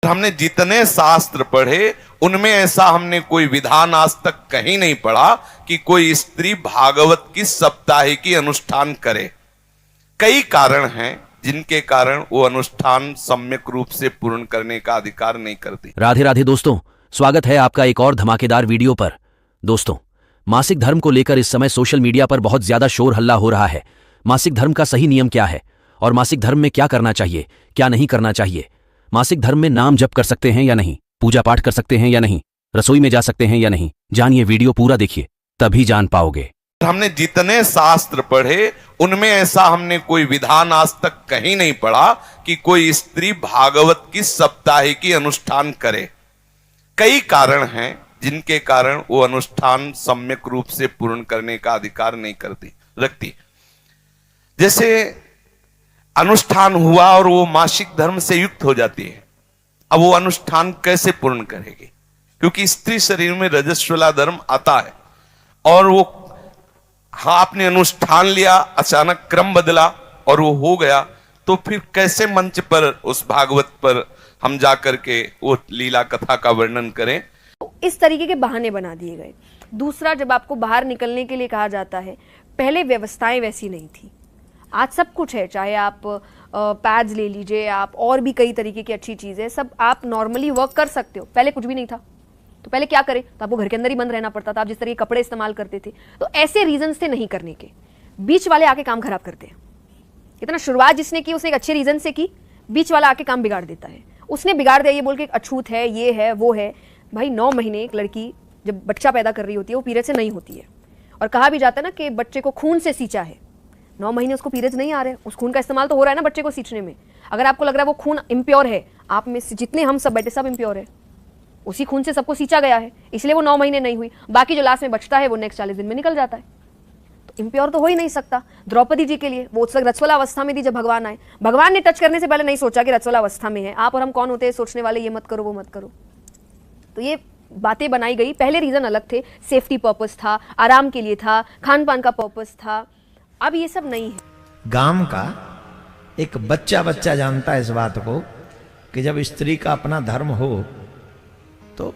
हमने जितने शास्त्र पढ़े उनमें ऐसा हमने कोई विधान आज तक कहीं नहीं पढ़ा कि कोई स्त्री भागवत की साप्ताहिकी अनुष्ठान करे। कई कारण हैं जिनके कारण वो अनुष्ठान सम्यक रूप से पूर्ण करने का अधिकार नहीं करती। राधे राधे दोस्तों, स्वागत है आपका एक और धमाकेदार वीडियो पर। दोस्तों, मासिक धर्म को लेकर इस समय सोशल मीडिया पर बहुत ज्यादा शोर हल्ला हो रहा है। मासिक धर्म का सही नियम क्या है और मासिक धर्म में क्या करना चाहिए, क्या नहीं करना चाहिए। मासिक धर्म में नाम जप कर सकते हैं या नहीं, पूजा पाठ कर सकते हैं या नहीं, रसोई में जा सकते हैं या नहीं। जानिए, वीडियो पूरा देखिए तभी जान पाओगे। हमने जितने शास्त्र पढ़े उनमें ऐसा हमने कोई विधान आज तक कहीं नहीं पढ़ा कि कोई स्त्री भागवत की साप्ताहिकी अनुष्ठान करे। कई कारण हैं जिनके कारण वो अनुष्ठान सम्यक रूप से पूर्ण करने का अधिकार नहीं रखती। जैसे अनुष्ठान हुआ और वो मासिक धर्म से युक्त हो जाती है, अब वो अनुष्ठान कैसे पूर्ण करेगी? क्योंकि स्त्री शरीर में रजस्वला धर्म आता है और वो आपने अनुष्ठान लिया, अचानक क्रम बदला और वो हो गया, तो फिर कैसे मंच पर उस भागवत पर हम जाकर के वो लीला कथा का वर्णन करें? इस तरीके के बहाने बना दिए गए। दूसरा, जब आपको बाहर निकलने के लिए कहा जाता है, पहले व्यवस्थाएं वैसी नहीं थी। आज सब कुछ है, चाहे आप पैड्स ले लीजिए, आप और भी कई तरीके की अच्छी चीज़ें, सब आप नॉर्मली वर्क कर सकते हो। पहले कुछ भी नहीं था, तो पहले क्या करें? तो आपको घर के अंदर ही बंद रहना पड़ता था। आप जिस तरह के कपड़े इस्तेमाल करते थे, तो ऐसे रीजंस थे नहीं करने के। बीच वाले आके काम खराब करते हैं। इतना शुरुआत जिसने की उसने एक अच्छे रीजन से की, बीच वाला आके काम बिगाड़ देता है। उसने बिगाड़ दिया ये बोल के अछूत है, ये है, वो है। भाई 9 महीने एक लड़की जब बच्चा पैदा कर रही होती है वो पीरियड से नहीं होती है, और कहा भी जाता है ना कि बच्चे को खून से सींचा है। 9 महीने उसको पीरियड्स नहीं आ रहे, उस खून का इस्तेमाल तो हो रहा है ना बच्चे को सींचने में। अगर आपको लग रहा है वो खून इम्प्योर है, आप में से जितने हम सब बैठे सब इम्प्योर है, उसी खून से सबको सींचा गया है, इसलिए वो 9 महीने नहीं हुई। बाकी जो लास्ट में बचता है वो नेक्स्ट 40 दिन में निकल जाता है, तो इम्प्योर तो हो ही नहीं सकता। द्रौपदी जी के लिए वो उस वक्त रजस्वला अवस्था में थी जब भगवान आए। भगवान ने टच करने से पहले नहीं सोचा कि रजस्वला अवस्था में है। आप और हम कौन होते हैं सोचने वाले, ये मत करो वो मत करो। तो ये बातें बनाई गई। पहले रीजन अलग थे, सेफ्टी पर्पस था, आराम के लिए था, खान पान का पर्पस था। अब ये सब नहीं है। गांव का एक बच्चा जानता है इस बात को कि जब स्त्री का अपना धर्म हो तो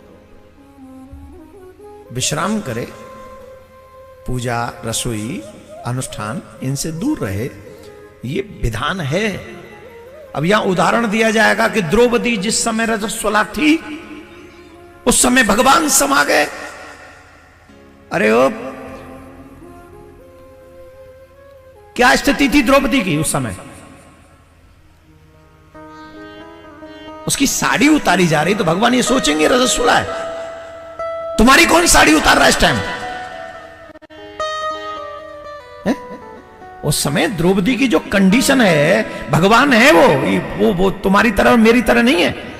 विश्राम करे, पूजा, रसोई, अनुष्ठान इनसे दूर रहे। ये विधान है। अब यहां उदाहरण दिया जाएगा कि द्रौपदी जिस समय रजस्वला थी उस समय भगवान समा गए। अरे ओ, क्या स्थिति थी द्रौपदी की उस समय? उसकी साड़ी उतारी जा रही तो भगवान ये सोचेंगे रजस्वला है, तुम्हारी कौन साड़ी उतार रहा है इस टाइम? उस समय द्रौपदी की जो कंडीशन है, भगवान है वो तुम्हारी तरह और मेरी तरह नहीं है।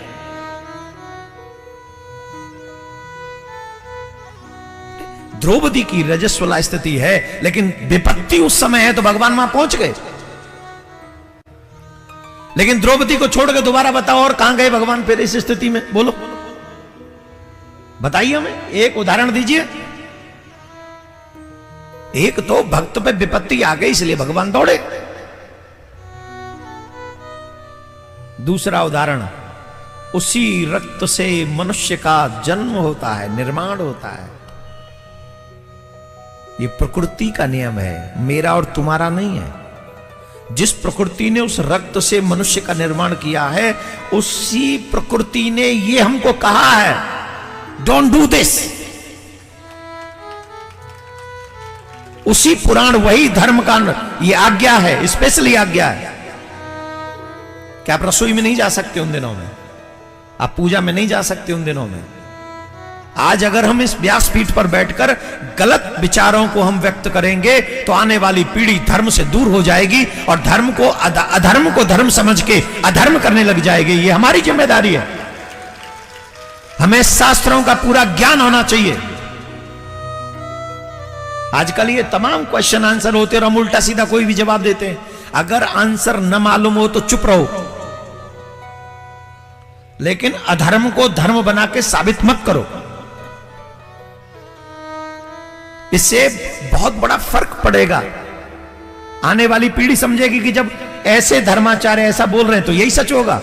द्रौपदी की रजस्वला स्थिति है, लेकिन विपत्ति उस समय है तो भगवान वहां पहुंच गए। लेकिन द्रौपदी को छोड़ के दोबारा बताओ और कहां गए भगवान फिर इस स्थिति में? बोलो, बताइए हमें, एक उदाहरण दीजिए। एक तो भक्त पे विपत्ति आ गई इसलिए भगवान दौड़े। दूसरा उदाहरण, उसी रक्त से मनुष्य का जन्म होता है, निर्माण होता है। ये प्रकृति का नियम है, मेरा और तुम्हारा नहीं है। जिस प्रकृति ने उस रक्त से मनुष्य का निर्माण किया है, उसी प्रकृति ने ये हमको कहा है, डोंट डू दिस। उसी पुराण, वही धर्म का ये आज्ञा है, स्पेशली आज्ञा है कि आप रसोई में नहीं जा सकते उन दिनों में, आप पूजा में नहीं जा सकते उन दिनों में। आज अगर हम इस व्यासपीठ पर बैठकर गलत विचारों को हम व्यक्त करेंगे तो आने वाली पीढ़ी धर्म से दूर हो जाएगी और धर्म को अधर्म को धर्म समझ के अधर्म करने लग जाएगी। ये हमारी जिम्मेदारी है। हमें शास्त्रों का पूरा ज्ञान होना चाहिए। आजकल ये तमाम क्वेश्चन आंसर होते और हम उल्टा सीधा कोई भी जवाब देते हैं। अगर आंसर न मालूम हो तो चुप रहो, लेकिन अधर्म को धर्म बना के साबित मत करो। इससे बहुत बड़ा फर्क पड़ेगा। आने वाली पीढ़ी समझेगी कि जब ऐसे धर्माचार्य ऐसा बोल रहे हैं तो यही सच होगा।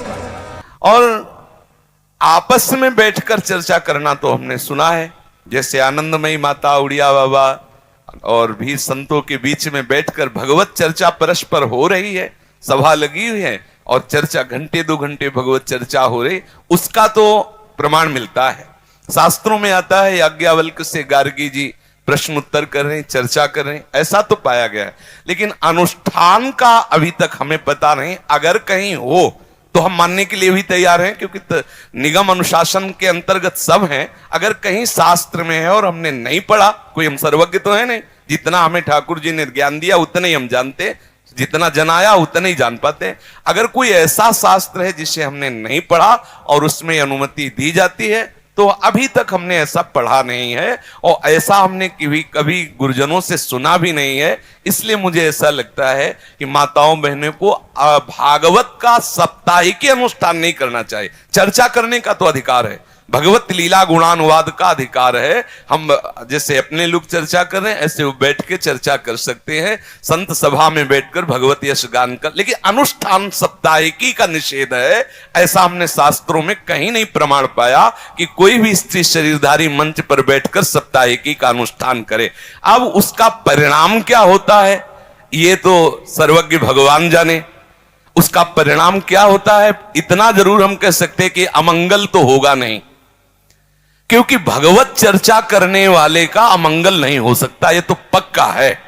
और आपस में बैठकर चर्चा करना तो हमने सुना है, जैसे आनंदमयी माता, उड़िया बाबा और भी संतों के बीच में बैठकर भगवत चर्चा परस्पर हो रही है, सभा लगी हुई है और चर्चा घंटे 2 घंटे भगवत चर्चा हो रही, उसका तो प्रमाण मिलता है। शास्त्रों में आता है याज्ञवल्क्य से गार्गी जी प्रश्न उत्तर कर रहे हैं, चर्चा कर रहे हैं, ऐसा तो पाया गया है। लेकिन अनुष्ठान का अभी तक हमें पता नहीं। अगर कहीं हो तो हम मानने के लिए भी तैयार हैं, क्योंकि निगम अनुशासन के अंतर्गत सब हैं। अगर कहीं शास्त्र में है और हमने नहीं पढ़ा, कोई हम सर्वज्ञ तो है नहीं, जितना हमें ठाकुर जी ने ज्ञान दिया उतना ही हम जानते, जितना जनाया उतना ही जान पाते। अगर कोई ऐसा शास्त्र है जिसे हमने नहीं पढ़ा और उसमें अनुमति दी जाती है, तो अभी तक हमने ऐसा पढ़ा नहीं है और ऐसा हमने कभी गुरुजनों से सुना भी नहीं है। इसलिए मुझे ऐसा लगता है कि माताओं बहनों को भागवत का साप्ताहिक अनुष्ठान नहीं करना चाहिए। चर्चा करने का तो अधिकार है, भगवत लीला गुणानुवाद का अधिकार है। हम जैसे अपने लोग चर्चा कर रहे हैं, ऐसे वो बैठ के चर्चा कर सकते हैं, संत सभा में बैठकर भगवत यश गान कर। लेकिन अनुष्ठान साप्ताहिकी का निषेध है, ऐसा हमने शास्त्रों में कहीं नहीं प्रमाण पाया कि कोई भी स्त्री शरीरधारी मंच पर बैठकर साप्ताहिकी का अनुष्ठान करे। अब उसका परिणाम क्या होता है ये तो सर्वज्ञ भगवान जाने। उसका परिणाम क्या होता है इतना जरूर हम कह सकते हैं कि अमंगल तो होगा नहीं, क्योंकि भगवत चर्चा करने वाले का अमंगल नहीं हो सकता, ये तो पक्का है।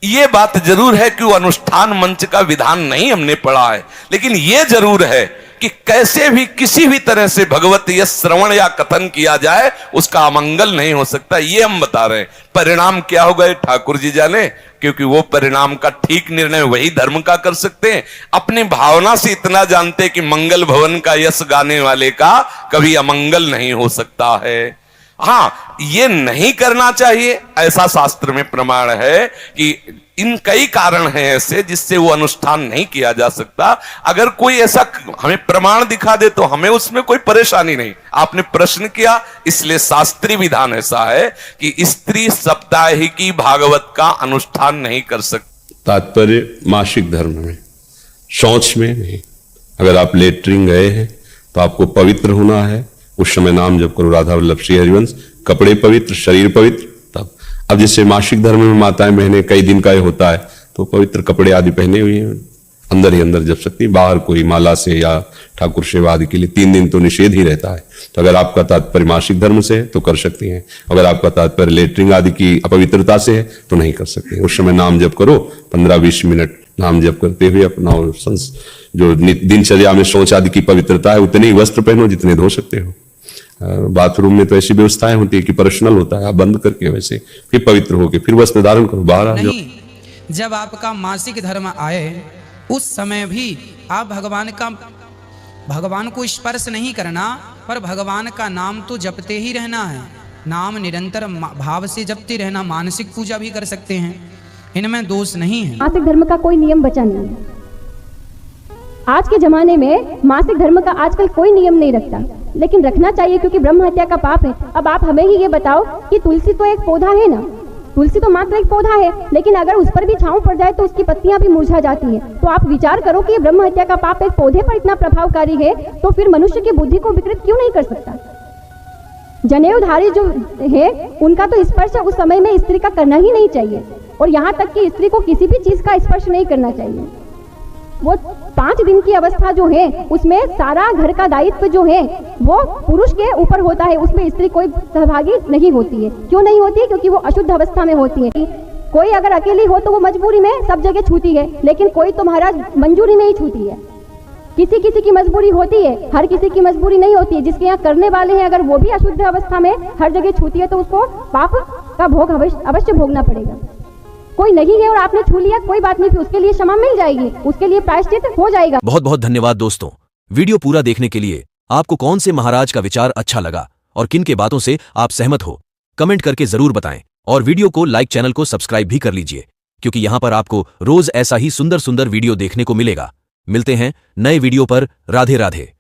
ये बात जरूर है कि वो अनुष्ठान मंच का विधान नहीं हमने पढ़ा है, लेकिन ये जरूर है कि कैसे भी किसी भी तरह से भगवत यश श्रवण या कथन किया जाए उसका अमंगल नहीं हो सकता, ये हम बता रहे हैं। परिणाम क्या होगा ये ठाकुर जी जाने, क्योंकि वो परिणाम का ठीक निर्णय वही धर्म का कर सकते हैं। अपने भावना से इतना जानते कि मंगल भवन का यश गाने वाले का कभी अमंगल नहीं हो सकता है। हाँ, ये नहीं करना चाहिए ऐसा शास्त्र में प्रमाण है कि इन कई कारण हैं ऐसे जिससे वो अनुष्ठान नहीं किया जा सकता। अगर कोई ऐसा हमें प्रमाण दिखा दे तो हमें उसमें कोई परेशानी नहीं। आपने प्रश्न किया, इसलिए शास्त्रीय विधान ऐसा है कि स्त्री साप्ताहिकी भागवत का अनुष्ठान नहीं कर सकती। तात्पर्य मासिक धर्म में, शौच में नहीं। अगर आप लेटरिन गए हैं तो आपको पवित्र होना है, उस समय नाम जप करो राधा वल्लभ श्री हरिवंश। कपड़े पवित्र, शरीर पवित्र, तब। अब जैसे मासिक धर्म में माताएं बहनें कई दिन का होता है तो पवित्र कपड़े आदि पहने हुए हैं, अंदर ही अंदर जप सकती, बाहर कोई माला से या ठाकुर सेवा आदि के लिए 3 दिन तो निषेध ही रहता है। तो अगर आपका तात्पर्य मासिक धर्म से है तो कर सकती हैं, अगर आपका तात्पर्य लेटरिन आदि की अपवित्रता से है तो नहीं कर सकते। उस समय नाम जप करो, 15-20 मिनट नाम जप करते हुए अपना जो दिनचर्या में शौच आदि की पवित्रता है उतने ही वस्त्र पहनो जितने धो सकते हो। बाथरूम में तो ऐसी व्यवस्थाएं होती है कि पर्सनल होता है, आप बंद करके वैसे फिर पवित्र होके फिर वस्त्र धारण करो, बाहर आ जाओ। नहीं, जब आपका मासिक धर्म आए उस समय भी आप भगवान को स्पर्श नहीं करना, पर भगवान का नाम तो जपते ही रहना है। नाम निरंतर भाव से जपते रहना, मानसिक पूजा भी कर सकते हैं, इनमें दोष नहीं है। मासिक धर्म का कोई नियम बचा नहीं है। आज के जमाने में मासिक धर्म का आजकल कोई नियम नहीं रखता, लेकिन रखना चाहिए क्योंकि ब्रह्म हत्या का पाप है। अब आप हमें ही ये बताओ कि तुलसी तो एक पौधा है ना, तुलसी तो मात्र एक पौधा है, लेकिन अगर उस पर भी छांव पड़ जाए तो उसकी पत्तियां भी मुरझा जाती हैं। तो आप विचार करो कि ब्रह्म हत्या का पाप एक पौधे पर इतना प्रभावकारी है, तो फिर मनुष्य की बुद्धि को विकृत क्यों नहीं कर सकता। जनेऊधारी जो है उनका तो स्पर्श उस समय में स्त्री का करना ही नहीं चाहिए, और यहाँ तक कि स्त्री को किसी भी चीज का स्पर्श नहीं करना चाहिए। वो 5 दिन की अवस्था जो है उसमें सारा घर का दायित्व जो है वो पुरुष के ऊपर होता है, उसमें स्त्री कोई सहभागी नहीं होती है। क्यों नहीं होती है? क्योंकि वो अशुद्ध अवस्था में होती है। कोई अगर अकेली हो तो वो मजबूरी में सब जगह छूती है, लेकिन कोई तो महाराज मंजूरी में ही छूती है। किसी किसी की मजबूरी होती है, हर किसी की मजबूरी नहीं होती है। जिसके यहाँ करने वाले हैं अगर वो भी अशुद्ध अवस्था में हर जगह छूती है तो उसको पाप का भोग अवश्य भोगना पड़ेगा। कोई नहीं है और आपने छू लिया, कोई बात नहीं, फिर उसके लिए क्षमा मिल जाएगी, उसके लिए प्रायश्चित हो जाएगा। बहुत बहुत धन्यवाद दोस्तों, वीडियो पूरा देखने के लिए। आपको कौन से महाराज का विचार अच्छा लगा और किन के बातों से आप सहमत हो, कमेंट करके जरूर बताएं। और वीडियो को लाइक, चैनल को सब्सक्राइब भी कर लीजिए, क्योंकि यहां पर आपको रोज ऐसा ही सुंदर सुंदर वीडियो देखने को मिलेगा। मिलते हैं नए वीडियो पर। राधे राधे।